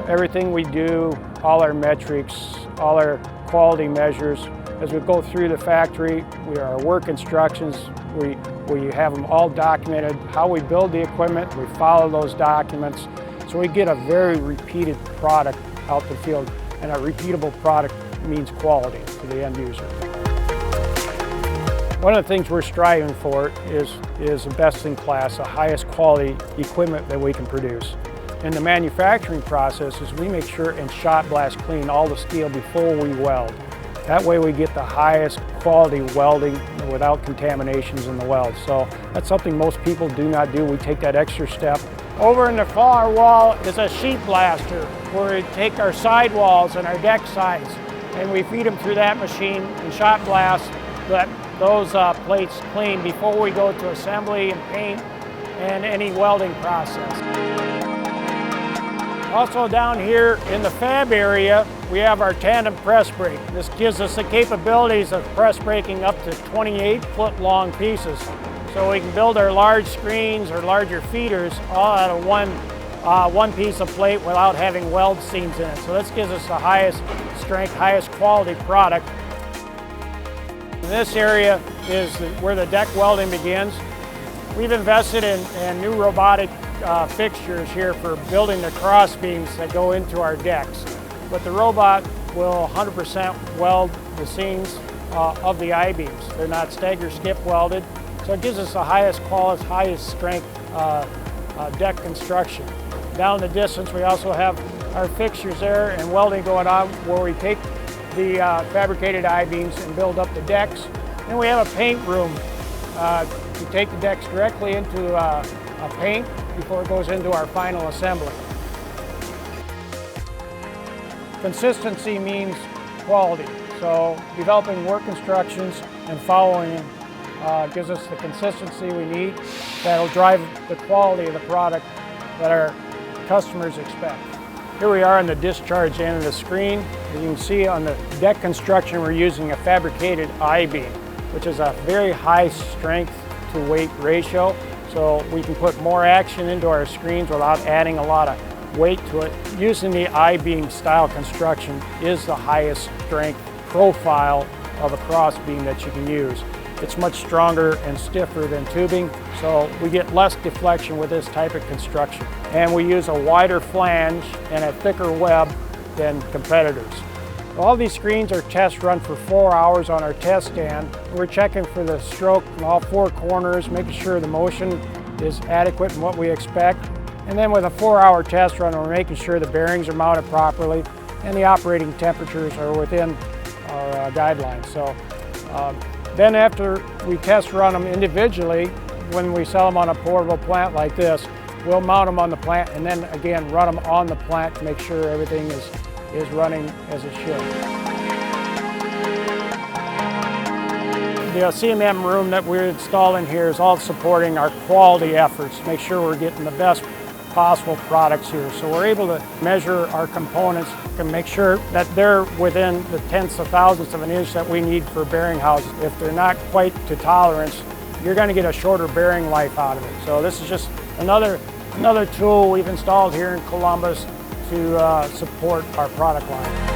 Everything we do, all our metrics, all our quality measures, as we go through the factory, our work instructions, we have them all documented. How we build the equipment, we follow those documents. So we get a very repeated product out the field, and a repeatable product means quality to the end user. One of the things we're striving for is the best in class, the highest quality equipment that we can produce. In the manufacturing processes, we make sure and shot blast clean all the steel before we weld. That way we get the highest quality welding without contaminations in the weld. So that's something most people do not do. We take that extra step. Over in the far wall is a sheet blaster where we take our sidewalls and our deck sides and we feed them through that machine and shot blast those plates clean before we go to assembly and paint and any welding process. Also down here in the fab area, we have our Tandem press brake. This gives us the capabilities of press braking up to 28-foot long pieces. So we can build our large screens or larger feeders all out of one piece of plate without having weld seams in it. So this gives us the highest strength, highest quality product. This area is where the deck welding begins. We've invested in new robotic fixtures here for building the cross beams that go into our decks. But the robot will 100% weld the seams of the I-beams. They're not stagger skip welded, so it gives us the highest quality, highest strength deck construction. Down the distance we also have our fixtures there and welding going on where we take the fabricated I-beams and build up the decks. Then we have a paint room. We take the decks directly into a paint before it goes into our final assembly. Consistency means quality. So developing work instructions and following them gives us the consistency we need that'll drive the quality of the product that our customers expect. Here we are on the discharge end of the screen. As you can see on the deck construction, we're using a fabricated I-beam, which is a very high strength to weight ratio. So we can put more action into our screens without adding a lot of weight to it. Using the I-beam style construction is the highest strength profile of a cross beam that you can use. It's much stronger and stiffer than tubing, so we get less deflection with this type of construction. And we use a wider flange and a thicker web than competitors. All these screens are test run for 4 hours on our test stand. We're checking for the stroke in all 4 corners, making sure the motion is adequate and what we expect. And then with a 4-hour test run, we're making sure the bearings are mounted properly and the operating temperatures are within our guidelines. So then after we test run them individually, when we sell them on a portable plant like this, we'll mount them on the plant and then again run them on the plant to make sure everything is running as it should. The CMM room that we're installing here is all supporting our quality efforts, make sure we're getting the best possible products here. So we're able to measure our components and make sure that they're within the tenths of thousandths of an inch that we need for bearing houses. If they're not quite to tolerance, you're going to get a shorter bearing life out of it. So this is just another tool we've installed here in Columbus to support our product line.